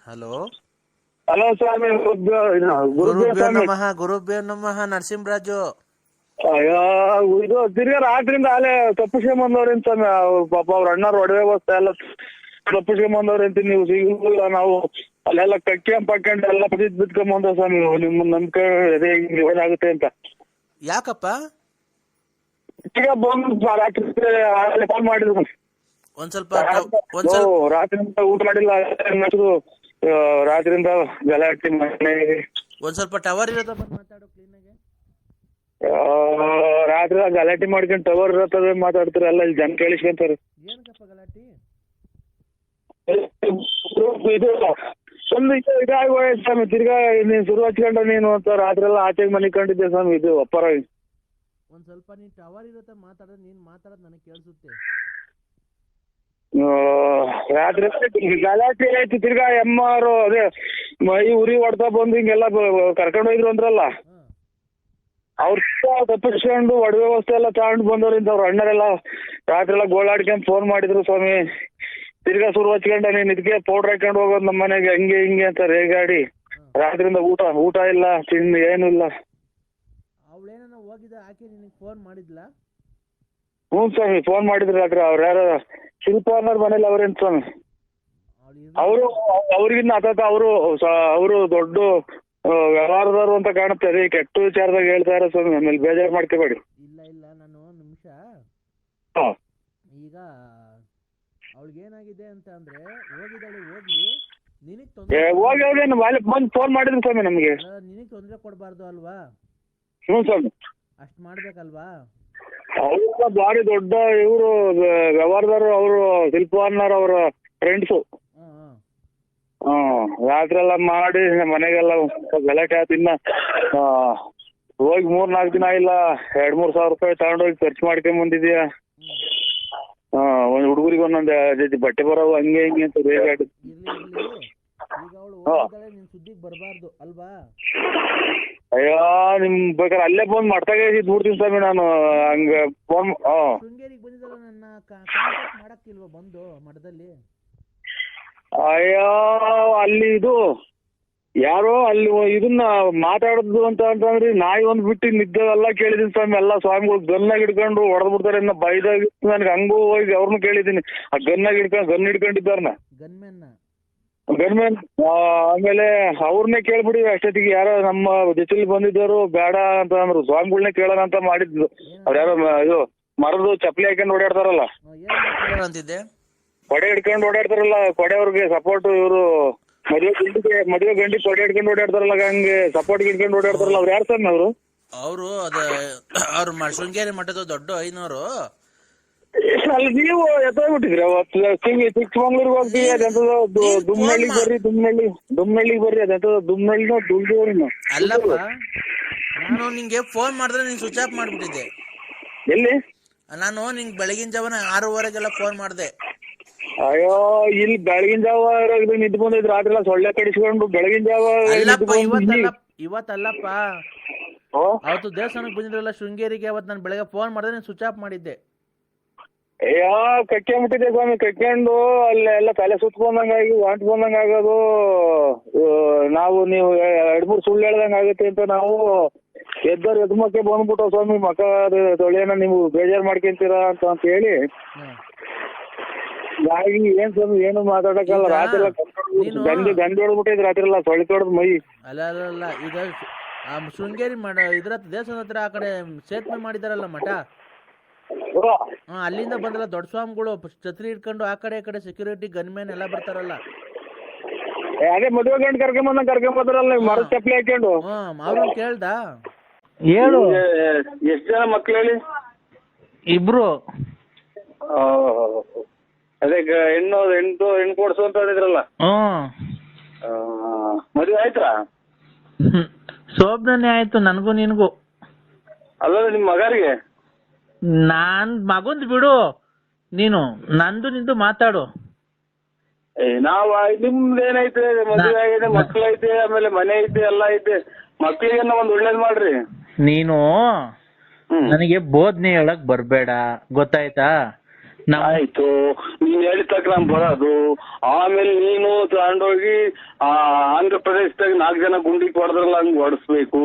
Hello. Hello ಸ್ವಾಮಿ. ಗುರುಭ್ಯೋ ನಮಃ. ಗುರುಭ್ಯೋ ನಮಃ. ನರಸಿಂಹರಾಜು. ಅಯ್ಯೋ, ಇದು ತಿರ್ಗಾ ರಾತ್ರಿಯಿಂದ ಅಲ್ಲೇ ತಪ್ಪಿಸ್ಕೊಂಬಂದವ್ರೇನ್ ಸ್ವಾಮಿ. ಪಾಪ ಅವ್ರ ಅಣ್ಣವ್ರ ಒಡವೆ ವಸ್ತು ಎಲ್ಲ ತಪ್ಪಿಸ್ಕೊಂಬಂದವ್ರೇಂತ. ನೀವು ಸಿಗಲಿಲ್ಲ. ನಾವು ಅಲ್ಲೆಲ್ಲ ಕಕ್ಕೊಂಡು ಎಲ್ಲ ಬಿತ್ಕೊಂಬಂದ ಸ್ವಾಮಿ. ನಿಮ್ಮ ನಂಬಿಕೆ ಏನಾಗುತ್ತೆ ಅಂತ. ಯಾಕಪ್ಪ? ಈಗ ಬಂದು ರಾತ್ರಿ ಕಾಲ್ ಮಾಡಿದ್ರು. ಒಂದ್ ಸ್ವಲ್ಪ ರಾತ್ರಿಯಿಂದ ಊಟ ಮಾಡಿಲ್ಲ. ರಾತ್ರಿಯಿಂದ ಗಲಾಟೆ ಮನೆಗೆ. ಒಂದ್ ಸ್ವಲ್ಪ ಟವರ್ ಇರೋದ ಮಾತಾಡೋ ಕ್ಲೀನ್ ಆಗಿ. ರಾತ್ರಿ ಗಲಾಟೆ ಮಾಡ್ಕೊಂಡು ಟವರ್ ಇರತ್ತದ ಮಾತಾಡ್ತಾರೆ. ಎಲ್ಲ ಇಲ್ಲಿ ಜನ ಕೇಳಿಸ್ಕೊಂತಾರೆ. ಏನಕ್ಕಪ್ಪ ಗಲಾಟೆ? ಇದು ಒಂದು ಇದಾಗಿ ಸ್ವಾಮಿ. ತಿರ್ಗಾ ನೀನ್ ಶುರು ಹಚ್ಕೊಂಡ ನೀನು ಅಂತ ರಾತ್ರಿ ಎಲ್ಲ ಆಚೆಗೆ ಮನೆ ಕಂಡಿದ್ದೆ ಸ್ವಾಮಿ. ಇದು ಅಪ್ಪರ ಒಂದ್ ಸ್ವಲ್ಪ ನೀನ್ ಟವರ್ ಇರತ್ತ ಮಾತಾಡೋದು. ನೀನ್ ಮಾತಾಡೋದು ನನಗೆ ಕೇಳಿಸುತ್ತೆ. ರಾತ್ರಿ ಗಲಾಟೆ ಆಯ್ತು. ತಿರ್ಗಾ ಎಮ್ಮಾರು ಅದೇ ಮೈ ಉರಿ ಹೊಡ್ತಾ ಬಂದು ಹಿಂಗೆಲ್ಲ ಕರ್ಕೊಂಡು ಹೋಯ್ರು ಅಂದ್ರಲ್ಲ. ಅವ್ರ ತಪ್ಪಿಸ್ಕೊಂಡು ಒಡವೆ ವ್ಯವಸ್ಥೆ ಎಲ್ಲ ತಗೊಂಡು ಬಂದವ್ರಿಂದ ಅವ್ರ ಅಣ್ಣರೆಲ್ಲ ರಾತ್ರಿ ಎಲ್ಲ ಗೋಳಾಡ್ಕೊಂಡ್ ಫೋನ್ ಮಾಡಿದ್ರು ಸ್ವಾಮಿ. ತಿರ್ಗಾ ಶುರು ಹಚ್ಕೊಂಡ ನೀನ್ ಇದಕ್ಕೆ ಪೌಡ್ರ್ ಹಾಕೊಂಡು ಹೋಗೋದು ನಮ್ಮ ಮನೆಗೆ ಹಂಗೆ ಹಿಂಗೆ ಅಂತ ರೇಗಾಡಿ. ರಾತ್ರಿಯಿಂದ ಊಟ ಇಲ್ಲ, ತಿಂಡಿ ಏನು ಇಲ್ಲ. ಅವಳೇನ ಹೋಗಿದ್ದ ಆಕೆ ನಿನಗೆ ಫೋನ್ ಮಾಡಿದ್ಲ? ಹ್ಞೂ ಸ್ವಾಮಿ, ಫೋನ್ ಮಾಡಿದ್ರು ರಾತ್ರಿ. ಅವ್ರ ಯಾರು ಶಿಲ್ಪ ಅನ್ನೋರ್ ಮನೇಲಿ ಅವ್ರೇನ್ ಸ್ವಾಮಿ. ಅವ್ರಿಗಿನ್ನ ಹತ್ತ ಅವರು ದೊಡ್ಡ ವ್ಯವಹಾರದವ್ರು ಅಂತ ಕಾಣುತ್ತೆ. ಅದೇ ಕೆಟ್ಟ ವಿಚಾರದಾಗ ಹೇಳ್ತಾ ಇರೋ ಸ್ವಾಮಿ. ಆಮೇಲೆ ಬೇಜಾರು ಮಾಡ್ಕೋಬೇಡಿ. ಇಲ್ಲ ನಾನು ನಿಮಿಷ. ಈಗ ಅವಳಿಗೇನಾಗಿದೆ ಅಂತ ಅಂದ್ರೆ ಹೋಗಿದ್ದಾಳೆ. ಹೋಗ್ಲಿ, ನಿನಗ್ ಹೋಗಿ ಮಾಲೀಕ್ ಬಂದು ಫೋನ್ ಮಾಡಿದ್ರು ಸ್ವಾಮಿ ನಮ್ಗೆ. ನಿನಗ್ ತೊಂದ್ರೆ ಕೊಡ್ಬಾರ್ದು ಅಲ್ವಾ? ಹ್ಞೂ ಸ್ವಾಮಿ, ಅಷ್ಟ್ ಮಾಡ್ಬೇಕಲ್ವಾ? ಅವ್ರ ಭಾರಿ ದೊಡ್ಡ ಇವರು ವ್ಯವಹಾರದವರು. ಅವರು ಶಿಲ್ಪ ಅನ್ನೋರು ಅವ್ರ ಫ್ರೆಂಡ್ಸು. ರಾತ್ರಿ ಎಲ್ಲ ಮಾಡಿ ಮನೆಗೆಲ್ಲ ಗಲಾಟೆ ಆಯ್ತು. ಇನ್ನ ಹೋಗಿ 3-4 ದಿನ ಇಲ್ಲ. 2-3 ಸಾವಿರ ರೂಪಾಯಿ ತಗೊಂಡೋಗಿ ಖರ್ಚು ಮಾಡ್ಕೊಂಡ್ ಬಂದಿದ್ಯಾ. ಒಂದ್ ಹುಡುಗರಿಗೆ ಒಂದೊಂದು ಜೊತೆ ಬಟ್ಟೆ ಬರೋವು ಹಂಗೆ ಹಿಂಗೆ ಅಂತ ಬೇಕಾಗಿ. ಸುದ್ದಿಗೆ ಬರಬಾರ್ದು ಅಲ್ವಾ? ಅಯ್ಯೋ, ನಿಮ್ ಬೇಕಾದ್ರೆ ಅಲ್ಲೇ ಫೋನ್ ಮಾಡ್ತಾಗ ಬಿಡ್ತೀನಿ ಸ್ವಾಮಿ ನಾನು. ಹಂಗ ಫೋನ್ ಶೃಂಗೇರಿಗೆ ಬಂದಿದ್ದಲ್ಲ, ನನ್ನ ಕಾಂಟ್ಯಾಕ್ಟ್ ಮಾಡಕ್ಕಿಲ್ವಾ ಬಂದು ಮಠದಲ್ಲಿ? ಅಯ್ಯೋ, ಅಲ್ಲಿ ಇದು ಯಾರೋ ಅಲ್ಲಿ ಇದನ್ನ ಮಾತಾಡೋದು ಅಂತ ಅಂತಂದ್ರಿ. ನಾಯಿ ಒಂದ್ ಬಿಟ್ಟು ನಿದ್ದೆಲ್ಲ ಕೇಳಿದೀನಿ ಸ್ವಾಮಿ. ಎಲ್ಲ ಸ್ವಾಮಿಗಳು ಗನ್ನಾಗ ಹಿಡ್ಕೊಂಡು ಹೊಡೆದ್ ಬಿಡ್ತಾರೆ ಇನ್ನ ಬೈದಾಗ. ನನ್ಗೆ ಹಂಗೂ ಹೋಗಿ ಅವ್ರನ್ನ ಕೇಳಿದೀನಿ. ಆ ಗನ್ ಹಿಡ್ಕೊಂಡಿದ್ದಾರನ ಗನ್ಮ್ಯಾನ್. ಆಮೇಲೆ ಅವ್ರನ್ನೇ ಕೇಳ್ಬಿಡಿ ಅಷ್ಟೊತ್ತಿಗೆ. ಯಾರೋ ನಮ್ಮ ಜೊತೆಲಿ ಬಂದಿದ್ದವರು ಬೇಡ ಅಂತ ಅಂದ್ರು. ಸ್ವಾಮಿಗಳನ್ನೇ ಕೇಳೋಣ ಅಂತ ಮಾಡಿದ್ದು. ಅವ್ರು ಯಾರೋ ಇದು ಮರದು ಚಪ್ಪಲಿ ಹಾಕೊಂಡು ಓಡಾಡ್ತಾರಲ್ಲ, ಕೊಡೆ ಹಿಡ್ಕೊಂಡು ಓಡಾಡ್ತಾರಲ್ಲ, ಕೊಡೆ ಅವ್ರಿಗೆ ಸಪೋರ್ಟ್. ಇವರು ಮದುವೆ ಗಂಡಿ ಕೊಡೆ ಹಿಡ್ಕೊಂಡು ಓಡಾಡ್ತಾರಲ್ಲ, ಹಂಗೆ ಸಪೋರ್ಟ್ ಹಿಡ್ಕೊಂಡು ಓಡಾಡ್ತಾರಲ್ಲ. ಅವ್ರು ಯಾರು ಸ್ವಾಮಿ ಅವರು? ಅವ್ರು ಶೃಂಗೇರಿ ಮಠದ ದೊಡ್ಡ ಐನೋರು. ಅಲ್ಲಿ ನೀವು ಎತ್ತೋಗ್ಬಿಟ್ಟಿದ್ರಿ ಅವತ್ತು. ಚಿಕ್ಕಮಂಗ್ಳೂರ್ಗೆ ಹೋಗ್ತೀವಿ. ಅದೆಂತದ ದುಮ್ನಳ್ಳಿಗೆ ಬರ್ರಿ, ದುಮ್ನಳ್ಳಿಗೆ ಬರ್ರಿ. ಅದೆಂತದ ದುಮ್ನಳ್ಳಿನೋ ದುಡ್ಡಿನ ಅಲ್ಲಪ್ಪ. ನಾನು ನಿಂಗೆ ಫೋನ್ ಮಾಡಿದ್ರೆ ನೀನ್ ಸ್ವಿಚ್ ಆಫ್ ಮಾಡ್ಬಿಟ್ಟಿದ್ದೆ. ಎಲ್ಲಿ? ನಾನು ನಿಂಗೆ ಬೆಳಗಿನ ಜಾವನ 6:30ಗೆಲ್ಲ ಫೋನ್ ಮಾಡಿದೆ. ಅಯ್ಯೋ, ಇಲ್ಲಿ ಬೆಳಗಿನ ಜಾವ ನಿಂತು ಬಂದಿದ್. ರಾತ್ರಿ ಎಲ್ಲ ಸೊಳ್ಳೆ ಕಡಿಸ್ಕೊಂಡು ಬೆಳಗಿನ ಜಾವ. ಇವತ್ತಲ್ಲಪ್ಪ, ಅವತ್ತು ದೇವಸ್ಥಾನಕ್ಕೆ ಬಂದಿದ್ರಲ್ಲ ಶೃಂಗೇರಿಗೆ. ಅವತ್ತು ನಾನು ಬೆಳಗ್ಗೆ ಫೋನ್ ಮಾಡಿದ್ರೆ ನೀನ್ ಸ್ವಿಚ್ ಆಫ್ ಮಾಡಿದ್ದೆ. ಅಯ್ಯೋ, ಕಕ್ಕೊಂಬಿಟ್ಟಿದ್ದೆ ಸ್ವಾಮಿ. ಕಕ್ಕೊಂಡು ಅಲ್ಲೆಲ್ಲ ತಲೆ ಸುತ್ಕೊಂಡಂಗಾಗಿ ವಾಂಟ್ ಬಂದಂಗ ಆಗೋದು. ನೀವು 2-3 ಸುಳ್ಳು ಹೇಳ್ದಂಗ ಆಗುತ್ತೆ ಅಂತ ನಾವು ಎದ್ಮಕ್ಕೆ ಬಂದ್ಬಿಟ್ಟು ಸ್ವಾಮಿ. ಮಕ ತೊಳೆಯೋಣ, ನೀವು ಬೇಜಾರು ಮಾಡ್ಕೊಂತೀರಾ ಅಂತ ಹೇಳಿ ಏನ್ ಸ್ವಾಮಿ ಏನು ಮಾತಾಡಕ್ಕಲ್ಲ. ರಾತ್ರಿ ಎಲ್ಲ ಗಂಡು ಹೊಡ್ಬಿಟ್ಟಿದ್. ರಾತ್ರಿ ಎಲ್ಲ ಸೊಳ್ಳೆ ತೊಡ್ದು ಮೈ. ಅಲ್ಲ ಈಗ ಶೃಂಗೇರಿ ಇದ್ರ ದೇವಸ್ಥಾನ ಹತ್ರ ಆ ಕಡೆ ಸೇತುವೆ ಮಾಡಿದಾರಲ್ಲ ಮಠ, ಅಲ್ಲಿಂದ ಬಂದಲ್ಲ ದೊಡ್ಡ ಸ್ವಾಮಿಗಳು ಛತ್ರಿ ಇಟ್ಕೊಂಡು. ಆ ಕಡೆ ಸೆಕ್ಯೂರಿಟಿ ಗನ್ಮ್ಯಾನ್ ಎಲ್ಲ ಬರ್ತಾರಲ್ಲ. ಅದೇ ಮದುವೆ ಗಂಡು ಕರ್ಕೊಂಬಂದ್ರಲ್ಲ ಮರದ ಚಪ್ಪಲಿ ಹಾಕೊಂಡು. ಅವ್ರನ್ನ ಕೇಳ್ದ? ಹೇಳು. ಎಷ್ಟ್ ಜನ ಮಕ್ಳು ಹೇಳಿ? 2. ಅದೇ ಹೆಣ್ಣು ಕೊಡ್ಸು ಅಂತ ಹೇಳಿದ್ರಲ್ಲ. ಮದುವೆ ಆಯ್ತಾ? ಶೋಭನೆ ಆಯ್ತು ನನಗೂ ನಿನ್ಗೂ. ಅಲ್ಲ ನಿಮ್ ಮಗರಿಗೆ? ನಾನ್ ಮಗಂದ್ ಬಿಡು, ನೀನು ನಂದು ನಿಂದು ಮಾತಾಡು. ನಿಮ್ದೇನೈತೆ? ಮದುವೆ ಆಗಿದೆ, ಮಕ್ಳೈತೆ, ಆಮೇಲೆ ಮನೆ ಐತೆ, ಎಲ್ಲ ಐತೆ. ಮಕ್ಳಿಗೆ ಒಂದ್ ಒಳ್ಳೇದ್ ಮಾಡ್ರಿ. ನೀನು ನನಗೆ ಬೋಧನೆ ಹೇಳಕ್ ಬರ್ಬೇಡ, ಗೊತ್ತಾಯ್ತಾ? ಆಯ್ತು, ನೀನ್ ಹೇಳಿದ ತಕ್ಕ ನಾನ್ ಬರೋದು. ಆಮೇಲೆ ನೀನು ತಗೊಂಡೋಗಿ ಆ ಆಂಧ್ರ ಪ್ರದೇಶದಾಗ 4 ಜನ ಗುಂಡಿಗೆ ಹೊಡೆದ್ರಲ್ಲ ಹಂಗ್ ಹೊಡಿಸ್ಬೇಕು.